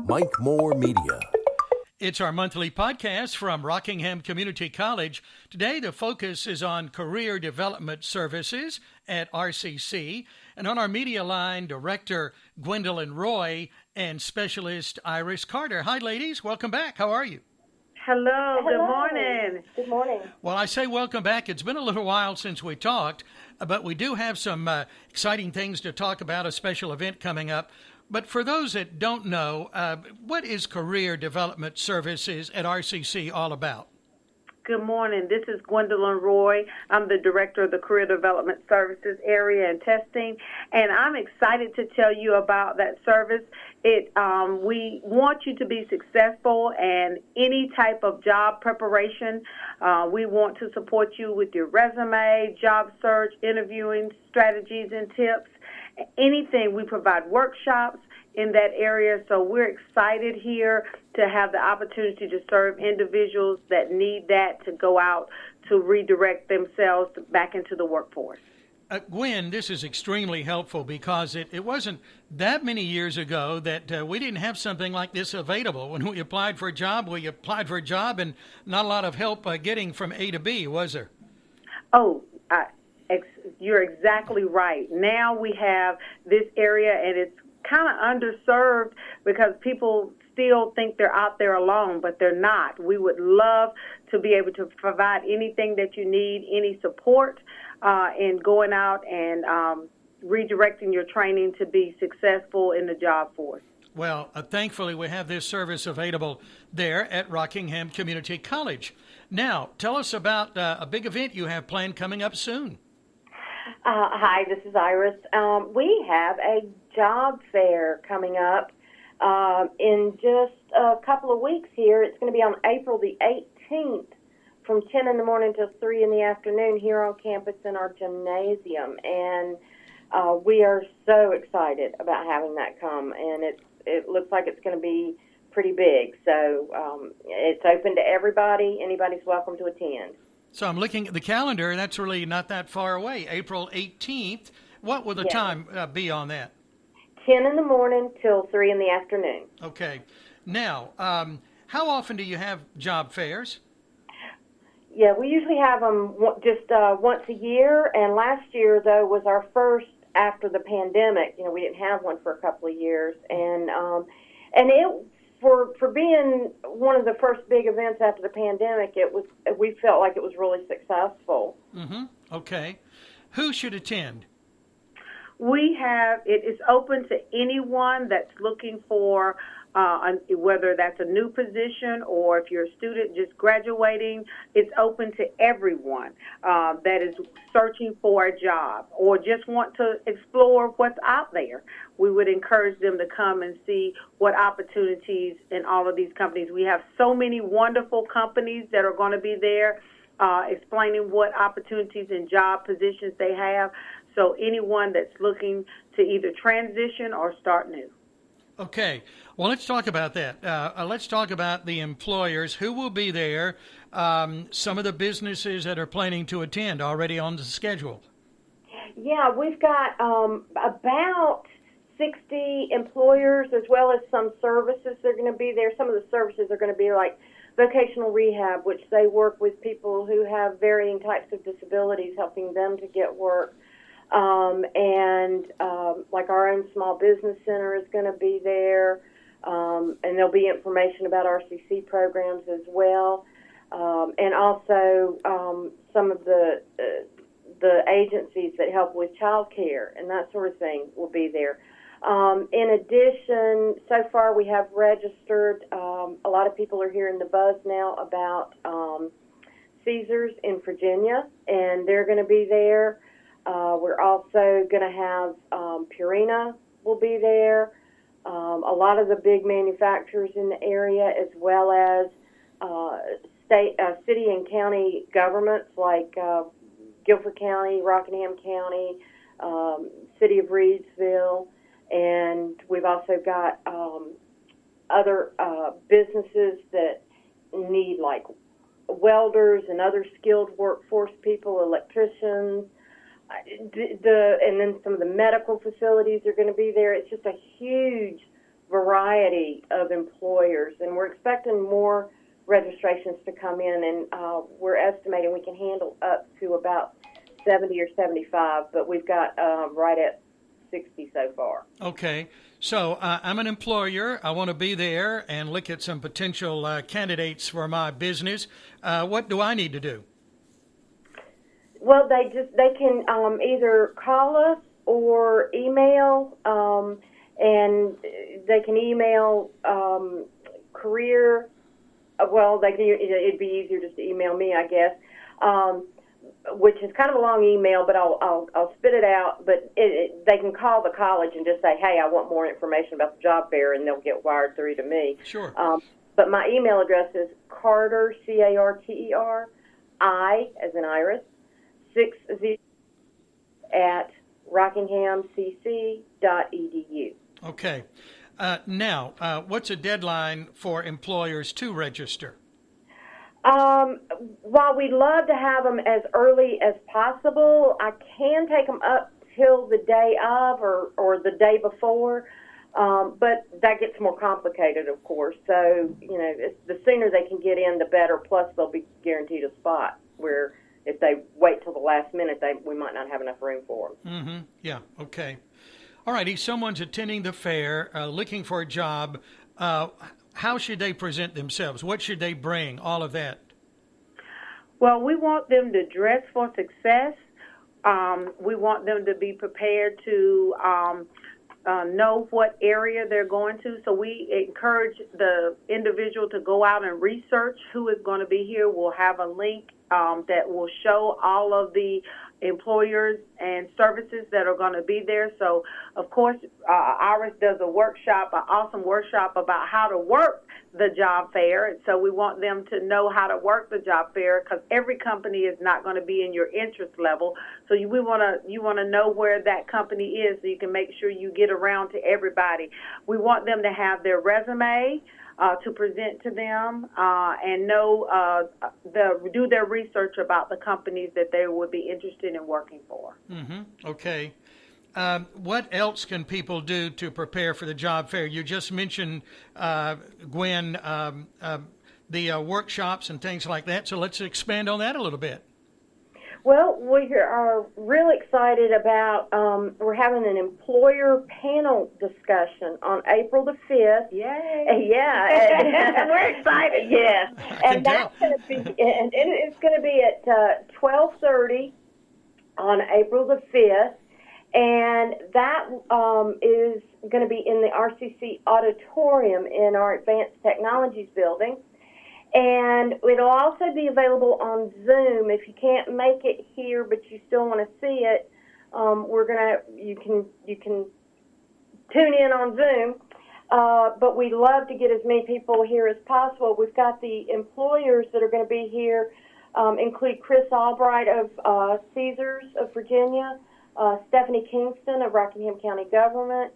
Mike Moore Media. It's our monthly podcast from Rockingham Community College. Today, the focus is on career development services at RCC. And on our media line, Director Gwendolyn Roy and Specialist Iris Carter. Hi, ladies. Welcome back. How are you? Hello. Good morning. Good morning. Well, I say welcome back. It's been a little while since we talked, but we do have some exciting things to talk about, a special event coming up. But for those that don't know, what is Career Development Services at RCC all about? Good morning. This is Gwendolyn Roy. I'm the Director of the Career Development Services Area and Testing, and I'm excited to tell you about that service. We want you to be successful and any type of job preparation. We want to support you with your resume, job search, interviewing strategies and tips. Anything. We provide workshops in that area, so we're excited here to have the opportunity to serve individuals that need that to go out to redirect themselves back into the workforce. Gwen, this is extremely helpful because it wasn't that many years ago that we didn't have something like this available. When we applied for a job, and not a lot of help getting from A to B, was there? You're exactly right. Now we have this area, and it's kind of underserved because people still think they're out there alone, but they're not. We would love to be able to provide anything that you need, any support in going out and redirecting your training to be successful in the job force. Well, thankfully, we have this service available there at Rockingham Community College. Now, tell us about a big event you have planned coming up soon. Hi, this is Iris. We have a job fair coming up in just a couple of weeks here. It's going to be on April the 18th from 10 in the morning till 3 in the afternoon here on campus in our gymnasium. And we are so excited about having that come. And it looks like it's going to be pretty big. So it's open to everybody. Anybody's welcome to attend. So I'm looking at the calendar. That's really not that far away. April 18th. What will the time be on that? 10 in the morning till 3 in the afternoon. Okay. Now, how often do you have job fairs? Yeah, we usually have them just once a year. And last year, though, was our first after the pandemic. You know, we didn't have one for a couple of years. And it For being one of the first big events after the pandemic, we felt like it was really successful. Mm-hmm. Okay. Who should attend? It is open to anyone that's looking for, whether that's a new position or if you're a student just graduating, it's open to everyone that is searching for a job or just want to explore what's out there. We would encourage them to come and see what opportunities in all of these companies. We have so many wonderful companies that are going to be there explaining what opportunities and job positions they have. So anyone that's looking to either transition or start new. Okay. Well, let's talk about that. Let's talk about the employers. Who will be there? Some of the businesses that are planning to attend already on the schedule. Yeah, we've got about 60 employers as well as some services that are going to be there. Some of the services are going to be like vocational rehab, which they work with people who have varying types of disabilities, helping them to get work. Like our own small business center is going to be there, and there'll be information about RCC programs as well, and also some of the agencies that help with child care and that sort of thing will be there. In addition, so far we have registered, a lot of people are hearing the buzz now about Caesars in Virginia, and they're going to be there. We're also going to have Purina will be there, a lot of the big manufacturers in the area, as well as city and county governments like Guilford County, Rockingham County, City of Reedsville, and we've also got other businesses that need like welders and other skilled workforce people, electricians, and then some of the medical facilities are going to be there. It's just a huge variety of employers, and we're expecting more registrations to come in, and we're estimating we can handle up to about 70 or 75, but we've got right at 60 so far. Okay. So I'm an employer. I want to be there and look at some potential candidates for my business. What do I need to do? Well, they can either call us or email, and they can email career. Well, it'd be easier just to email me, I guess, which is kind of a long email, but I'll spit it out. But they can call the college and just say, hey, I want more information about the job fair, and they'll get wired through to me. Sure. But my email address is Carter, Carter, I as in Iris, 60 at rockinghamcc.edu. Okay. Now, what's a deadline for employers to register? While we'd love to have them as early as possible, I can take them up till the day of or the day before, but that gets more complicated, of course. So, the sooner they can get in, the better, plus they'll be guaranteed a spot where if they wait till the last minute, we might not have enough room for them. Mm-hmm. Yeah, okay. All righty, someone's attending the fair, looking for a job. How should they present themselves? What should they bring? All of that. Well, we want them to dress for success. We want them to be prepared to know what area they're going to. So we encourage the individual to go out and research who is going to be here. We'll have a link that will show all of the employers and services that are going to be there. So, of course, Iris does an awesome workshop about how to work the job fair. And so we want them to know how to work the job fair, because every company is not going to be in your interest level. So you want to know where that company is so you can make sure you get around to everybody. We want them to have their resume to present to them and do their research about the companies that they would be interested in working for. Mm-hmm. Okay. What else can people do to prepare for the job fair? You just mentioned, Gwen, the workshops and things like that. So let's expand on that a little bit. Well, we are really excited about, we're having an employer panel discussion on April the 5th. Yay! Yeah. We're excited. Yeah. And that's going to be, and it's going to be at 12:30 on April the 5th. And that is going to be in the RCC auditorium in our Advanced Technologies building. And it'll also be available on Zoom. If you can't make it here, but you still want to see it, you can tune in on Zoom. But we'd love to get as many people here as possible. We've got the employers that are going to be here, include Chris Albright of Caesars of Virginia, Stephanie Kingston of Rockingham County Government,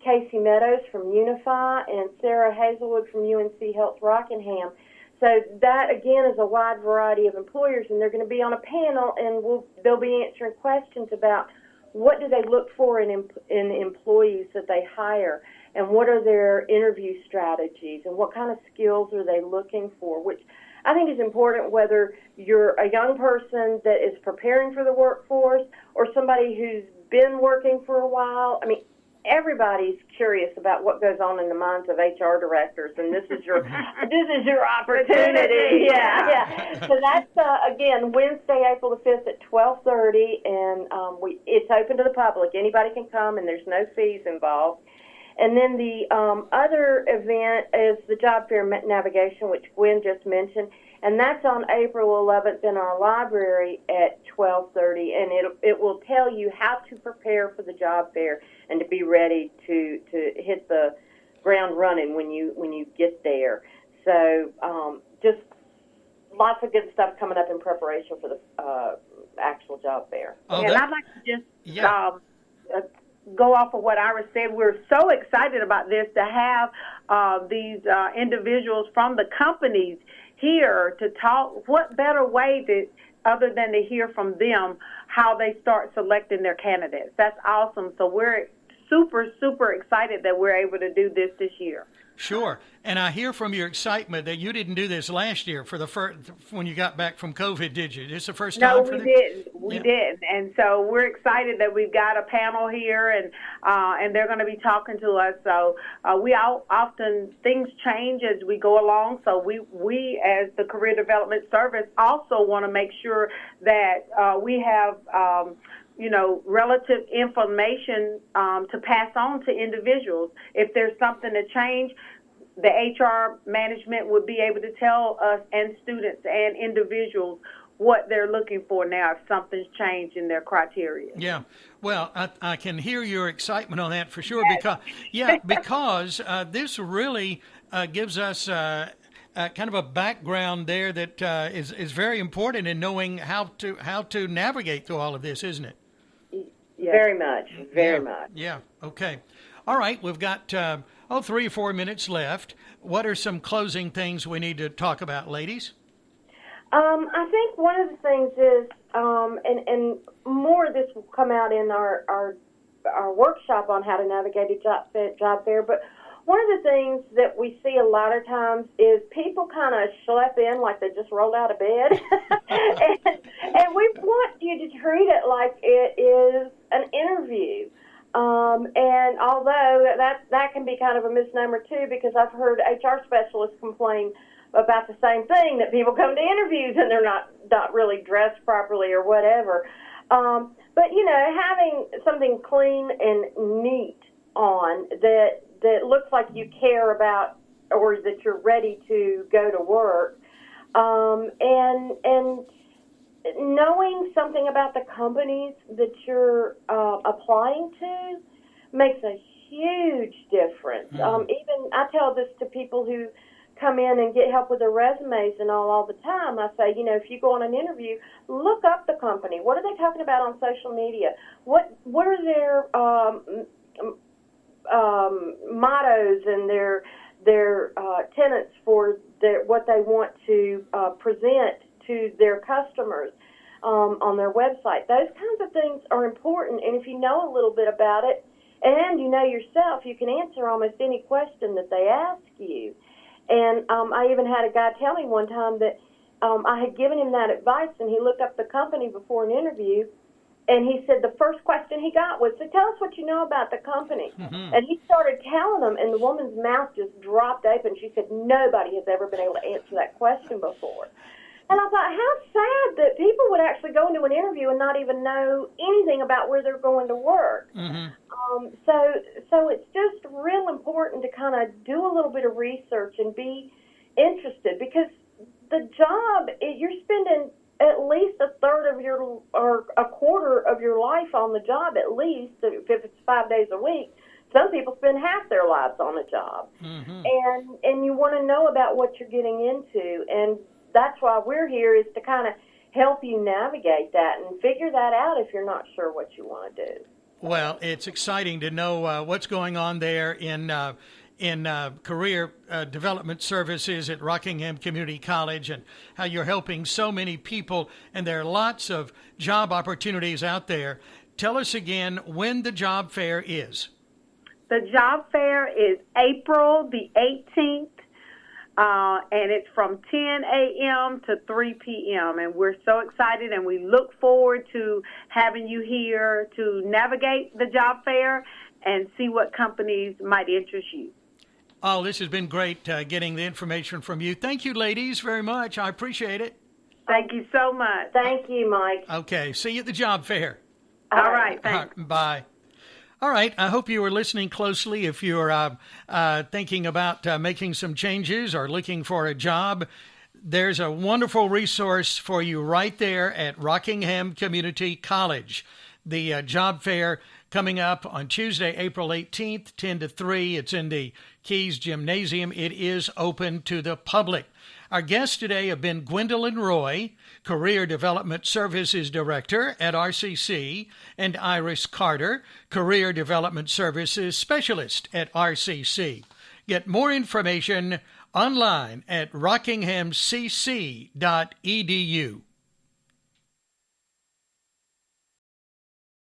Casey Meadows from Unify, and Sarah Hazelwood from UNC Health Rockingham. So that, again, is a wide variety of employers, and they're going to be on a panel, and they'll be answering questions about what do they look for in employees that they hire, and what are their interview strategies, and what kind of skills are they looking for, which I think is important whether you're a young person that is preparing for the workforce or somebody who's been working for a while. I mean, everybody's curious about what goes on in the minds of HR directors, and this is your opportunity. Yeah. So that's again Wednesday, April the 5th at 12:30, and it's open to the public. Anybody can come, and there's no fees involved. And then the other event is the Job Fair Navigation, which Gwen just mentioned, and that's on April 11th in our library at 12:30, and it will tell you how to prepare for the job fair and to be ready to hit the ground running when you get there. So just lots of good stuff coming up in preparation for the actual job fair. And I'd like to just go off of what Iris said. We're so excited about this, to have these individuals from the companies here to talk. What better way other than to hear from them how they start selecting their candidates? That's awesome. So we're super, super excited that we're able to do this year. Sure. And I hear from your excitement that you didn't do this last year for the first, when you got back from COVID, did you? This is the first time for No, this? we didn't. And so we're excited that we've got a panel here, and they're going to be talking to us. So often things change as we go along. So we as the Career Development Service also want to make sure that we have relative information to pass on to individuals. If there's something to change, the HR management would be able to tell us and students and individuals what they're looking for now if something's changed in their criteria. Yeah. Well, I can hear your excitement on that for sure. Yes. because this really gives us kind of a background there that is very important in knowing how to navigate through all of this, isn't it? Yes. Very much. Yeah. Okay. All right. We've got 3 or 4 minutes left. What are some closing things we need to talk about, ladies? I think one of the things is, and more of this will come out in our workshop on how to navigate a job fair, but one of the things that we see a lot of times is people kind of schlep in like they just rolled out of bed. and we want you to treat it like it is an interview. And although that can be kind of a misnomer too, because I've heard HR specialists complain about the same thing, that people come to interviews and they're not really dressed properly or whatever. But having something clean and neat on that looks like you care about or that you're ready to go to work, and knowing something about the companies that you're applying to makes a huge difference. Even I tell this to people who come in and get help with their resumes and all the time. I say, if you go on an interview, look up the company. What are they talking about on social media? What are their mottos and their tenets for what they want to present to their customers on their website? Those kinds of things are important, and if you know a little bit about it and you know yourself, you can answer almost any question that they ask you. And I even had a guy tell me one time that I had given him that advice, and he looked up the company before an interview, and he said the first question he got was, so tell us what you know about the company. Mm-hmm. And he started telling them, and the woman's mouth just dropped open. She said, nobody has ever been able to answer that question before. And I thought, how sad that people would actually go into an interview and not even know anything about where they're going to work. Mm-hmm. So it's just real important to kind of do a little bit of research and be interested, because the job, you're spending at least a third of your, or a quarter of your life on the job, at least, if it's 5 days a week. Some people spend half their lives on a job. Mm-hmm. And you want to know about what you're getting into. And that's why we're here, is to kind of help you navigate that and figure that out if you're not sure what you want to do. Well, it's exciting to know what's going on there in career development services at Rockingham Community College, and how you're helping so many people, and there are lots of job opportunities out there. Tell us again when the job fair is. The job fair is April the 18th. And it's from 10 a.m. to 3 p.m. And we're so excited, and we look forward to having you here to navigate the job fair and see what companies might interest you. Oh, this has been great getting the information from you. Thank you, ladies, very much. I appreciate it. Thank you so much. Thank you, Mike. Okay, see you at the job fair. All right, thanks. Bye. All right, I hope you were listening closely. If you're thinking about making some changes or looking for a job, there's a wonderful resource for you right there at Rockingham Community College. The job fair coming up on Tuesday, April 18th, 10 to 3. It's in the Keys Gymnasium. It is open to the public. Our guests today have been Gwendolyn Roy, Career Development Services Director at RCC, and Iris Carter, Career Development Services Specialist at RCC. Get more information online at rockinghamcc.edu.